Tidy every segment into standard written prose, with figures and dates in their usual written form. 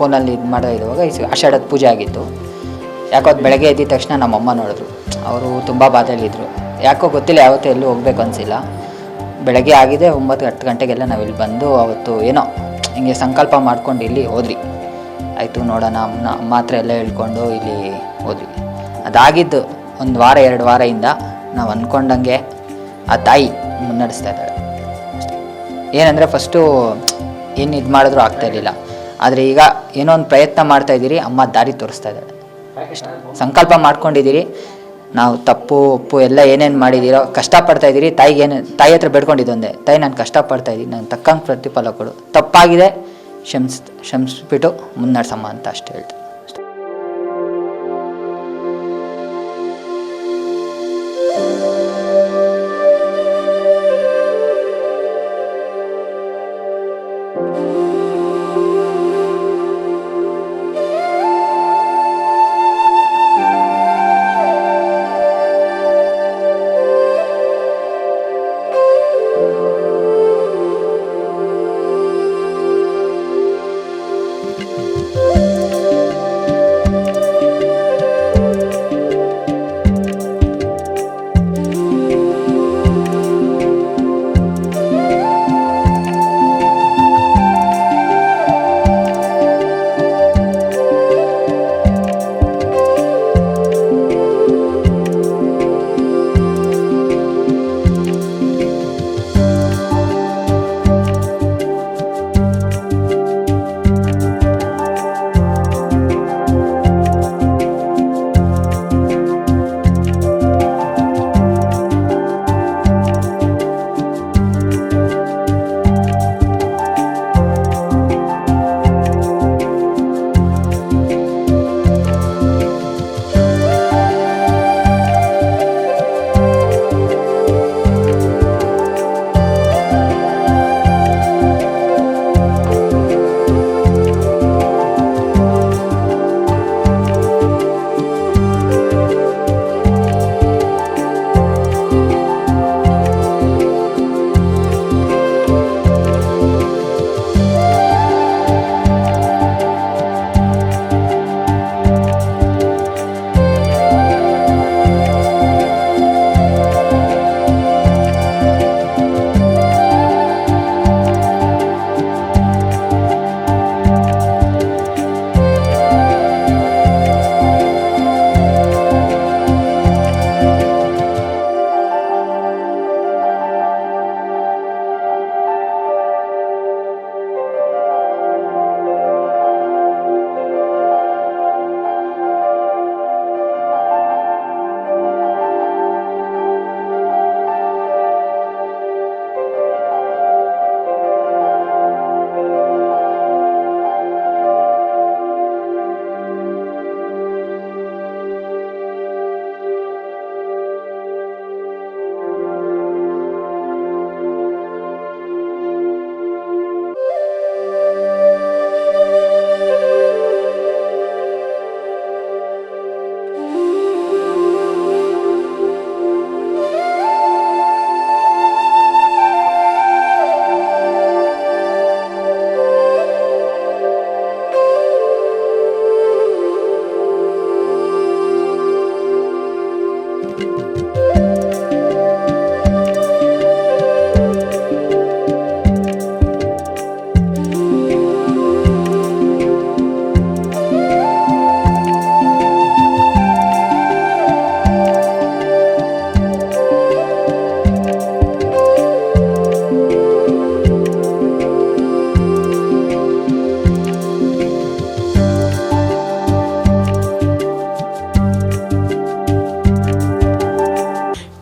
ಫೋನಲ್ಲಿ ಇದು ಮಾಡೋ ಇರುವಾಗ ಆಷಾಢದ ಪೂಜೆ ಆಗಿತ್ತು. ಯಾಕೋ ಅದು ಬೆಳಗ್ಗೆ ಎದ್ದಿದ ತಕ್ಷಣ ನಮ್ಮಮ್ಮ ನೋಡಿದ್ರು. ಅವರು ತುಂಬ ಬಾಧೆಯಲ್ಲಿದ್ದರು. ಯಾಕೋ ಗೊತ್ತಿಲ್ಲ, ಯಾವತ್ತೂ ಎಲ್ಲೂ ಹೋಗ್ಬೇಕು ಅನಿಸಿಲ್ಲ. ಬೆಳಗ್ಗೆ ಆಗಿದೆ 9-10 ಗಂಟೆಗೆಲ್ಲ ನಾವಿಲ್ಲಿ ಬಂದು ಅವತ್ತು ಏನೋ ಹಿಂಗೆ ಸಂಕಲ್ಪ ಮಾಡ್ಕೊಂಡು ಇಲ್ಲಿ ಹೋದ್ರಿ. ಆಯಿತು ನೋಡೋಣ ಮಾತ್ರೆ ಎಲ್ಲ ಹೇಳ್ಕೊಂಡು ಇಲ್ಲಿ ಹೋದ್ವಿ. ಅದಾಗಿದ್ದು 1 ವಾರ 2 ವಾರದಿಂದ ನಾವು ಅಂದ್ಕೊಂಡಂಗೆ ಆ ತಾಯಿ ಮುನ್ನಡೆಸ್ತಾ ಇದ್ದಾಳೆ ಅಷ್ಟೇ. ಏನಂದರೆ ಫಸ್ಟು ಏನು ಇದು ಮಾಡಿದ್ರೂ ಆಗ್ತಾಯಿರಲಿಲ್ಲ. ಆದರೆ ಈಗ ಏನೋ ಒಂದು ಪ್ರಯತ್ನ ಮಾಡ್ತಾಯಿದ್ದೀರಿ, ಅಮ್ಮ ದಾರಿ ತೋರಿಸ್ತಾ ಇದ್ದಾಳೆ ಅಷ್ಟೇ. ಸಂಕಲ್ಪ ಮಾಡ್ಕೊಂಡಿದ್ದೀರಿ, ನಾವು ತಪ್ಪು ಒಪ್ಪು ಎಲ್ಲ ಏನೇನು ಮಾಡಿದ್ದೀರೋ ಕಷ್ಟಪಡ್ತಾಯಿದ್ದೀರಿ. ತಾಯಿ ಹತ್ರ ಬೇಡ್ಕೊಂಡಿದ್ದೊಂದೇ, ತಾಯಿ ನಾನು ಕಷ್ಟಪಡ್ತಾಯಿದ್ದೀನಿ, ನಾನು ತಕ್ಕಂಗೆ ಪ್ರತಿಫಲ ಕೊಡು, ತಪ್ಪಾಗಿದೆ ಕ್ಷಮಿಸ್ಬಿಟ್ಟು ಮುನ್ನಡೆಸಮ್ಮ ಅಂತ ಅಷ್ಟೇ ಹೇಳ್ತೀನಿ.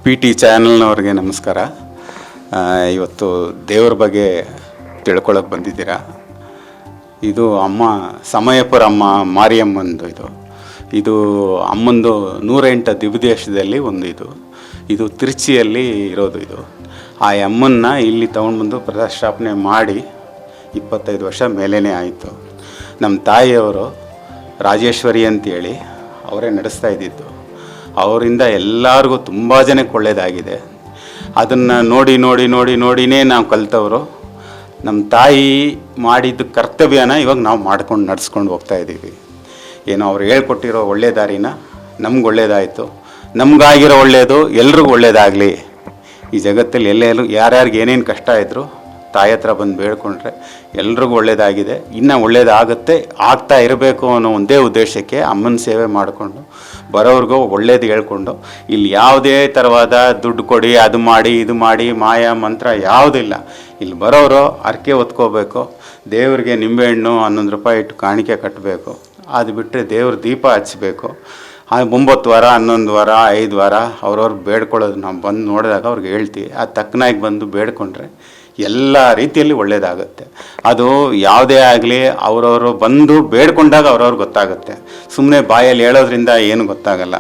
PT ಚಾನಲ್ನವ್ರಿಗೆ ನಮಸ್ಕಾರ. ಇವತ್ತು ದೇವ್ರ ಬಗ್ಗೆ ತಿಳ್ಕೊಳ್ಳೋಕೆ ಬಂದಿದ್ದೀರಾ. ಇದು ಅಮ್ಮ ಸಮಯಪುರ ಅಮ್ಮ ಮಾರಿಯಮ್ಮಂದು ಇದು ಅಮ್ಮಂದು 108 ದಿವ್ಯದೇಶದಲ್ಲಿ ಒಂದು ಇದು ತಿರುಚಿಯಲ್ಲಿ ಇರೋದು. ಆ ಅಮ್ಮನ್ನ ಇಲ್ಲಿ ತೊಗೊಂಡ್ಬಂದು ಪ್ರತಿಷ್ಠಾಪನೆ ಮಾಡಿ 25 ವರ್ಷ ಮೇಲೇ ಆಯಿತು. ನಮ್ಮ ತಾಯಿಯವರು ರಾಜೇಶ್ವರಿ ಅಂತೇಳಿ ಅವರೇ ನಡೆಸ್ತಾ ಇದ್ದಿದ್ದು. ಅವರಿಂದ ಎಲ್ಲರಿಗೂ ತುಂಬ ಜನಕ್ಕೆ ಒಳ್ಳೆಯದಾಗಿದೆ. ಅದನ್ನು ನೋಡಿನೇ ನಾವು ಕಲಿತವರು. ನಮ್ಮ ತಾಯಿ ಮಾಡಿದ ಕರ್ತವ್ಯನ ಇವಾಗ ನಾವು ಮಾಡ್ಕೊಂಡು ನಡ್ಸ್ಕೊಂಡು ಹೋಗ್ತಾ ಇದ್ದೀವಿ. ಏನೋ ಅವ್ರು ಹೇಳ್ಕೊಟ್ಟಿರೋ ಒಳ್ಳೆ ದಾರಿನ ನಮ್ಗೆ ಒಳ್ಳೇದಾಯಿತು, ನಮಗಾಗಿರೋ ಒಳ್ಳೆಯದು ಎಲ್ರಿಗೂ ಒಳ್ಳೇದಾಗಲಿ. ಈ ಜಗತ್ತಲ್ಲಿ ಎಲ್ಲೆಲ್ಲೂ ಯಾರ್ಯಾರಿಗೆ ಏನೇನು ಕಷ್ಟ ಇದ್ದರೂ ತಾಯಿ ಹತ್ರ ಬಂದು ಬೇಡ್ಕೊಂಡ್ರೆ ಎಲ್ರಿಗೂ ಒಳ್ಳೇದಾಗಿದೆ, ಇನ್ನೂ ಒಳ್ಳೇದಾಗುತ್ತೆ, ಆಗ್ತಾ ಇರಬೇಕು ಅನ್ನೋ ಒಂದೇ ಉದ್ದೇಶಕ್ಕೆ ಅಮ್ಮನ ಸೇವೆ ಮಾಡಿಕೊಂಡು ಬರೋವ್ರಿಗೂ ಒಳ್ಳೇದು ಹೇಳ್ಕೊಂಡು, ಇಲ್ಲಿ ಯಾವುದೇ ಥರವಾದ ದುಡ್ಡು ಕೊಡಿ, ಅದು ಮಾಡಿ, ಇದು ಮಾಡಿ, ಮಾಯ ಮಂತ್ರ ಯಾವುದಿಲ್ಲ. ಇಲ್ಲಿ ಬರೋರು ಹರಕೆ ಹೊತ್ಕೋಬೇಕು, ದೇವ್ರಿಗೆ ನಿಂಬೆಹಣ್ಣು 11 ರೂಪಾಯಿ ಇಟ್ಟು ಕಾಣಿಕೆ ಕಟ್ಟಬೇಕು. ಅದು ಬಿಟ್ಟರೆ ದೇವ್ರ ದೀಪ ಹಚ್ಚಬೇಕು. 9 ವಾರ 11 ವಾರ 5 ವಾರ ಅವ್ರವ್ರು ಬೇಡ್ಕೊಳ್ಳೋದು ನಾವು ಬಂದು ನೋಡಿದಾಗ ಅವ್ರಿಗೆ ಹೇಳ್ತೀವಿ. ಅದು ತಕ್ಕನಾಗಿ ಬಂದು ಬೇಡ್ಕೊಂಡ್ರೆ ಎಲ್ಲ ರೀತಿಯಲ್ಲಿ ಒಳ್ಳೆಯದಾಗುತ್ತೆ. ಅದು ಯಾವುದೇ ಆಗಲಿ ಅವರವರು ಬಂದು ಬೇಡ್ಕೊಂಡಾಗ ಅವ್ರವ್ರಿಗೆ ಗೊತ್ತಾಗುತ್ತೆ. ಸುಮ್ಮನೆ ಬಾಯಲ್ಲಿ ಹೇಳೋದ್ರಿಂದ ಏನು ಗೊತ್ತಾಗಲ್ಲ.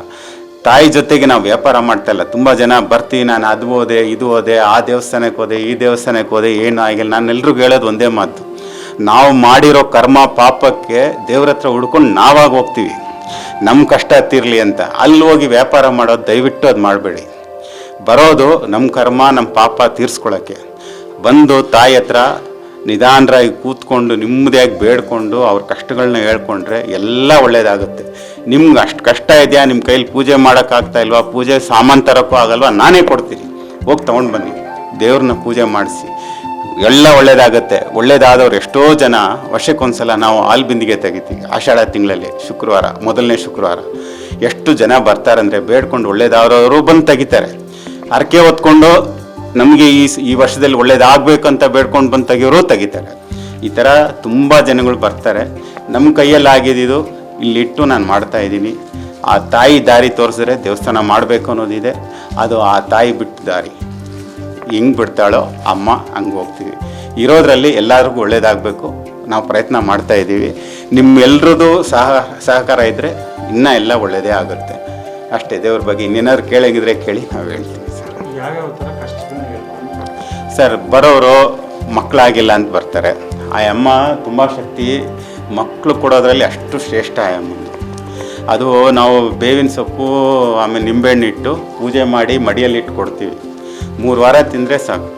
ತಾಯಿ ಜೊತೆಗೆ ನಾವು ವ್ಯಾಪಾರ ಮಾಡ್ತಾಯಿಲ್ಲ. ತುಂಬ ಜನ ಬರ್ತೀವಿ, ನಾನು ಅದು ಹೋದೆ, ಇದು ಹೋದೆ, ಆ ದೇವಸ್ಥಾನಕ್ಕೆ ಹೋದೆ, ಈ ದೇವಸ್ಥಾನಕ್ಕೆ ಹೋದೆ, ಏನೂ ಆಗಿಲ್ಲ. ನಾನು ಎಲ್ರಿಗೂ ಹೇಳೋದು ಒಂದೇ ಮಾತು, ನಾವು ಮಾಡಿರೋ ಕರ್ಮ ಪಾಪಕ್ಕೆ ದೇವ್ರ ಹತ್ರ ಹುಡ್ಕೊಂಡು ನಾವಾಗಿ ಹೋಗ್ತೀವಿ, ನಮ್ಮ ಕಷ್ಟ ಹತ್ತಿರಲಿ ಅಂತ. ಅಲ್ಲಿ ಹೋಗಿ ವ್ಯಾಪಾರ ಮಾಡೋದು ದಯವಿಟ್ಟು ಅದು ಮಾಡಬೇಡಿ. ಬರೋದು ನಮ್ಮ ಕರ್ಮ ನಮ್ಮ ಪಾಪ ತೀರಿಸ್ಕೊಳ್ಳೋಕ್ಕೆ. ಬಂದು ತಾಯಿ ಹತ್ರ ನಿಧಾನರಾಗಿ ಕೂತ್ಕೊಂಡು ನೆಮ್ಮದಿಯಾಗಿ ಬೇಡ್ಕೊಂಡು ಅವ್ರ ಕಷ್ಟಗಳನ್ನ ಹೇಳ್ಕೊಂಡ್ರೆ ಎಲ್ಲ ಒಳ್ಳೆಯದಾಗುತ್ತೆ. ನಿಮ್ಗೆ ಅಷ್ಟು ಕಷ್ಟ ಇದೆಯಾ, ನಿಮ್ಮ ಕೈಲಿ ಪೂಜೆ ಮಾಡೋಕ್ಕಾಗ್ತಾ ಇಲ್ವಾ, ಪೂಜೆ ಸಾಮಾನು ತರೋಕ್ಕೂ ಆಗಲ್ವಾ, ನಾನೇ ಕೊಡ್ತೀನಿ, ಹೋಗಿ ತೊಗೊಂಡು ಬನ್ನಿ, ದೇವ್ರನ್ನ ಪೂಜೆ ಮಾಡಿಸಿ, ಎಲ್ಲ ಒಳ್ಳೇದಾಗುತ್ತೆ. ಒಳ್ಳೇದಾದವ್ರು ಎಷ್ಟೋ ಜನ ವರ್ಷಕ್ಕೊಂದ್ಸಲ ನಾವು ಹಾಲು ಬಿಂದಿಗೆ ತೆಗಿತೀವಿ. ಆಷಾಢ ತಿಂಗಳಲ್ಲಿ ಶುಕ್ರವಾರ, ಮೊದಲನೇ ಶುಕ್ರವಾರ ಎಷ್ಟು ಜನ ಬರ್ತಾರಂದರೆ ಬೇಡ್ಕೊಂಡು ಒಳ್ಳೇದಾದವರು ಬಂದು ತೆಗಿತಾರೆ. ಹರಕೆ ಹೊತ್ಕೊಂಡು ನಮಗೆ ಈ ವರ್ಷದಲ್ಲಿ ಒಳ್ಳೇದಾಗಬೇಕಂತ ಬೇಡ್ಕೊಂಡು ಬಂದು ತೆಗಿಯೋರು ತೆಗಿತಾರೆ. ಈ ಥರ ತುಂಬ ಜನಗಳು ಬರ್ತಾರೆ. ನಮ್ಮ ಕೈಯಲ್ಲಿ ಆಗಿದ್ದು ಇಲ್ಲಿಟ್ಟು ನಾನು ಮಾಡ್ತಾಯಿದ್ದೀನಿ. ಆ ತಾಯಿ ದಾರಿ ತೋರಿಸಿದ್ರೆ ದೇವಸ್ಥಾನ ಮಾಡಬೇಕು ಅನ್ನೋದಿದೆ. ಅದು ಆ ತಾಯಿ ಬಿಟ್ಟ ದಾರಿ. ಹೆಂಗೆ ಬಿಡ್ತಾಳೋ ಅಮ್ಮ ಹಂಗೆ ಹೋಗ್ತೀವಿ. ಇರೋದ್ರಲ್ಲಿ ಎಲ್ಲರಿಗೂ ಒಳ್ಳೇದಾಗಬೇಕು, ನಾವು ಪ್ರಯತ್ನ ಮಾಡ್ತಾಯಿದ್ದೀವಿ. ನಿಮ್ಮೆಲ್ರದ್ದು ಸಹಕಾರ ಇದ್ದರೆ ಇನ್ನೂ ಎಲ್ಲ ಒಳ್ಳೆಯದೇ ಆಗುತ್ತೆ. ಅಷ್ಟೇ. ದೇವ್ರ ಬಗ್ಗೆ ಇನ್ನೇನಾದ್ರು ಕೇಳಂಗಿದ್ರೆ ಕೇಳಿ ನಾವು ಹೇಳ್ತೀವಿ ಸರ್. ಯಾವ್ಯಾವ ಥರ ಕಷ್ಟ ಸರ್, ಬರೋರು ಮಕ್ಕಳಾಗಿಲ್ಲ ಅಂತ ಬರ್ತಾರೆ. ಆ ಅಮ್ಮ ತುಂಬ ಶಕ್ತಿ, ಮಕ್ಕಳು ಕೊಡೋದ್ರಲ್ಲಿ ಅಷ್ಟು ಶ್ರೇಷ್ಠ ಆ ಅಮ್ಮಂದು. ಅದು ನಾವು ಬೇವಿನ ಸೊಪ್ಪು ಆಮೇಲೆ ನಿಂಬೆಹಣ್ಣು ಇಟ್ಟು ಪೂಜೆ ಮಾಡಿ ಮಡಿಯಲ್ಲಿಟ್ಟು ಕೊಡ್ತೀವಿ. 3 ವಾರ ತಿಂದರೆ ಸಾಕು,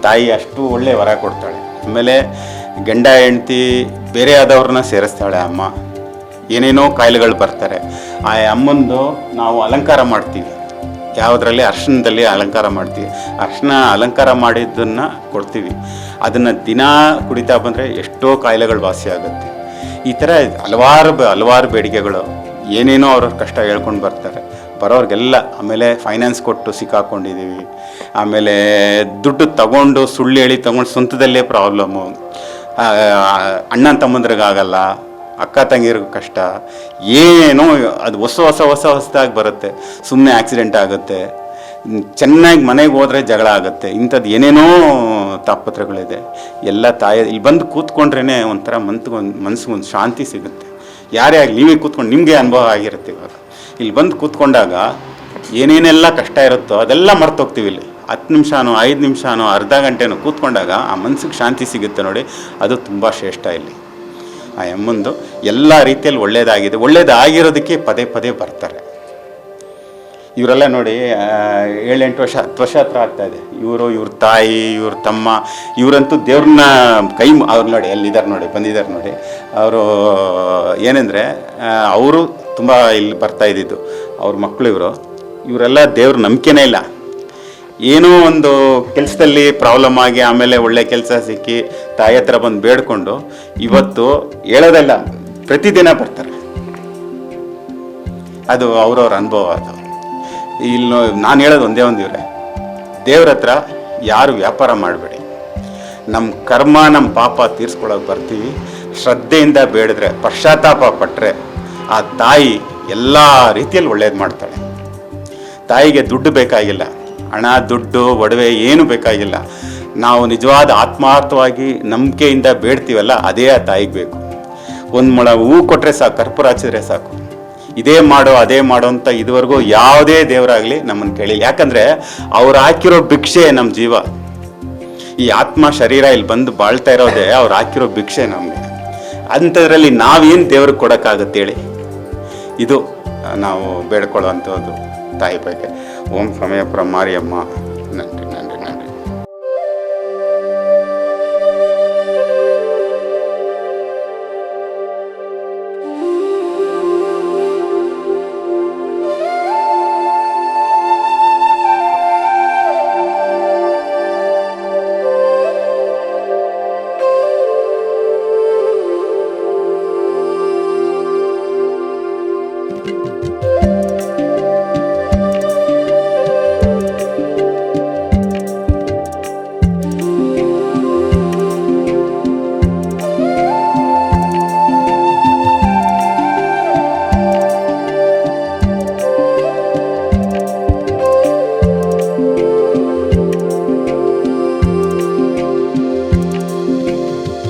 ತಾಯಿ ಅಷ್ಟು ಒಳ್ಳೆ ವರ ಕೊಡ್ತಾಳೆ. ಆಮೇಲೆ ಗಂಡ ಹೆಂಡ್ತಿ ಬೇರೆ ಆದವ್ರನ್ನ ಸೇರಿಸ್ತಾಳೆ ಅಮ್ಮ. ಏನೇನೋ ಕಾಯಿಲೆಗಳು ಬರ್ತಾರೆ. ಆ ಅಮ್ಮಂದು ನಾವು ಅಲಂಕಾರ ಮಾಡ್ತೀವಿ. ಯಾವುದರಲ್ಲಿ ಅರ್ಶಿಣದಲ್ಲಿ ಅಲಂಕಾರ ಮಾಡ್ತೀವಿ. ಅರ್ಶಿಣ ಅಲಂಕಾರ ಮಾಡಿದ್ದನ್ನು ಕೊಡ್ತೀವಿ. ಅದನ್ನು ದಿನ ಕುಡಿತಾ ಬಂದರೆ ಎಷ್ಟೋ ಕಾಯಿಲೆಗಳು ವಾಸಿ ಆಗುತ್ತೆ. ಈ ಥರ ಹಲವಾರು ಬೇಡಿಕೆಗಳು, ಏನೇನೋ ಅವ್ರ ಕಷ್ಟ ಹೇಳ್ಕೊಂಡು ಬರ್ತಾರೆ. ಬರೋರಿಗೆಲ್ಲ ಆಮೇಲೆ ಫೈನಾನ್ಸ್ ಕೊಟ್ಟು ಸಿಕ್ಕಾಕೊಂಡಿದ್ದೀವಿ. ಆಮೇಲೆ ದುಡ್ಡು ತಗೊಂಡು ಸುಳ್ಳು ಹೇಳಿ ತಗೊಂಡು ಸ್ವಂತದಲ್ಲೇ ಪ್ರಾಬ್ಲಮ್ಮು. ಅಣ್ಣ ತಮ್ಮಂದ್ರಿಗಾಗಲ್ಲ, ಅಕ್ಕ ತಂಗಿರಿಗೂ ಕಷ್ಟ, ಏನೋ ಅದು ಹೊಸದಾಗಿ ಬರುತ್ತೆ. ಸುಮ್ಮನೆ ಆಕ್ಸಿಡೆಂಟ್ ಆಗುತ್ತೆ, ಚೆನ್ನಾಗಿ ಮನೆಗೆ ಹೋದರೆ ಜಗಳ ಆಗುತ್ತೆ. ಇಂಥದ್ದು ಏನೇನೋ ತಾಪತ್ರಗಳಿದೆ. ಎಲ್ಲ ತಾಯಿ ಇಲ್ಲಿ ಬಂದು ಕೂತ್ಕೊಂಡ್ರೇ ಒಂಥರ ಮನಸ್ಸಿಗೊಂದು ಶಾಂತಿ ಸಿಗುತ್ತೆ. ಯಾರೇ ಆಗಲಿ, ನೀವೇ ಕೂತ್ಕೊಂಡು ನಿಮಗೆ ಅನುಭವ ಆಗಿರುತ್ತೆ. ಇವಾಗ ಇಲ್ಲಿ ಬಂದು ಕೂತ್ಕೊಂಡಾಗ ಏನೇನೆಲ್ಲ ಕಷ್ಟ ಇರುತ್ತೋ ಅದೆಲ್ಲ ಮರ್ತೋಗ್ತೀವಿ. ಇಲ್ಲಿ 10 ನಿಮಿಷನೋ 5 ನಿಮಿಷನೋ ಅರ್ಧ ಗಂಟೆನೋ ಕೂತ್ಕೊಂಡಾಗ ಆ ಮನಸ್ಸಿಗೆ ಶಾಂತಿ ಸಿಗುತ್ತೆ ನೋಡಿ. ಅದು ತುಂಬ ಶ್ರೇಷ್ಠ. ಇಲ್ಲಿ ಆ ಅಮ್ಮಂದು ಎಲ್ಲ ರೀತಿಯಲ್ಲಿ ಒಳ್ಳೇದಾಗಿದೆ. ಒಳ್ಳೇದಾಗಿರೋದಕ್ಕೆ ಪದೇ ಪದೇ ಬರ್ತಾರೆ. ಇವರೆಲ್ಲ ನೋಡಿ 7-8 ವರ್ಷ 10 ವರ್ಷ ಹತ್ರ ಆಗ್ತಾಯಿದೆ. ಇವ್ರ ತಾಯಿ, ಇವ್ರ ತಮ್ಮ, ಇವರಂತೂ ದೇವ್ರನ್ನ ಅವ್ರು ನೋಡಿ ಎಲ್ಲಿದ್ದಾರೆ ನೋಡಿ, ಬಂದಿದ್ದಾರೆ ನೋಡಿ. ಅವರು ಏನಂದರೆ ಅವರು ತುಂಬ ಇಲ್ಲಿ ಬರ್ತಾ ಇದ್ದಿದ್ದು. ಅವ್ರ ಮಕ್ಕಳು ಇವರೆಲ್ಲ ದೇವ್ರ ನಂಬಿಕೆನೇ ಇಲ್ಲ. ಏನೋ ಒಂದು ಕೆಲಸದಲ್ಲಿ ಪ್ರಾಬ್ಲಮ್ ಆಗಿ ಆಮೇಲೆ ಒಳ್ಳೆ ಕೆಲಸ ಸಿಕ್ಕಿ ತಾಯಿ ಹತ್ರ ಬಂದು ಬೇಡ್ಕೊಂಡು ಇವತ್ತು ಹೇಳೋದಲ್ಲ, ಪ್ರತಿದಿನ ಬರ್ತಾರೆ. ಅದು ಅವ್ರವ್ರ ಅನುಭವ. ಅದು ಇಲ್ಲಿ ನಾನು ಹೇಳೋದು ಒಂದೇ ಒಂದು, ದೇವ್ರ ಹತ್ರ ಯಾರು ವ್ಯಾಪಾರ ಮಾಡಬೇಡಿ. ನಮ್ಮ ಕರ್ಮ ನಮ್ಮ ಪಾಪ ತೀರ್ಸ್ಕೊಳಕ್ಕೆ ಬರ್ತೀವಿ. ಶ್ರದ್ಧೆಯಿಂದ ಬೇಡಿದ್ರೆ, ಪಶ್ಚಾತ್ತಾಪ ಪಟ್ಟರೆ ಆ ತಾಯಿ ಎಲ್ಲ ರೀತಿಯಲ್ಲಿ ಒಳ್ಳೇದು ಮಾಡ್ತಾಳೆ. ತಾಯಿಗೆ ದುಡ್ಡು ಬೇಕಾಗಿಲ್ಲ, ಹಣ ದುಡ್ಡು ಒಡವೆ ಏನು ಬೇಕಾಗಿಲ್ಲ. ನಾವು ನಿಜವಾದ ಆತ್ಮಾರ್ಥವಾಗಿ ನಂಬಿಕೆಯಿಂದ ಬೇಡ್ತೀವಲ್ಲ, ಅದೇ ಆ ತಾಯಿಗೆ ಬೇಕು. 1 ಮೊಳ ಹೂ ಕೊಟ್ಟರೆ ಸಾಕು, ಕರ್ಪೂರ ಹಚ್ಚಿದ್ರೆ ಸಾಕು. ಇದೇ ಮಾಡೋ ಅದೇ ಮಾಡೋ ಅಂತ ಇದುವರೆಗೂ ಯಾವುದೇ ದೇವರಾಗಲಿ ನಮ್ಮನ್ನು ಕೇಳಿಲ್ಲ. ಯಾಕಂದರೆ ಅವ್ರು ಹಾಕಿರೋ ಭಿಕ್ಷೆ ನಮ್ಮ ಜೀವ. ಈ ಆತ್ಮ ಶರೀರ ಇಲ್ಲಿ ಬಂದು ಬಾಳ್ತಾ ಇರೋದೇ ಅವ್ರು ಹಾಕಿರೋ ಭಿಕ್ಷೆ ನಮಗೆ. ಅಂಥದ್ರಲ್ಲಿ ನಾವೇನು ದೇವ್ರಿಗೆ ಕೊಡೋಕ್ಕಾಗತ್ತೆ ಹೇಳಿ? ಇದು ನಾವು ಬೇಡ್ಕೊಳ್ಳೋ ಅಂಥದ್ದು ತಾಯಿ ಬಗ್ಗೆ. ಓಂ ಸಮಯಪುರ ಮಾರಿಯಮ್ಮ.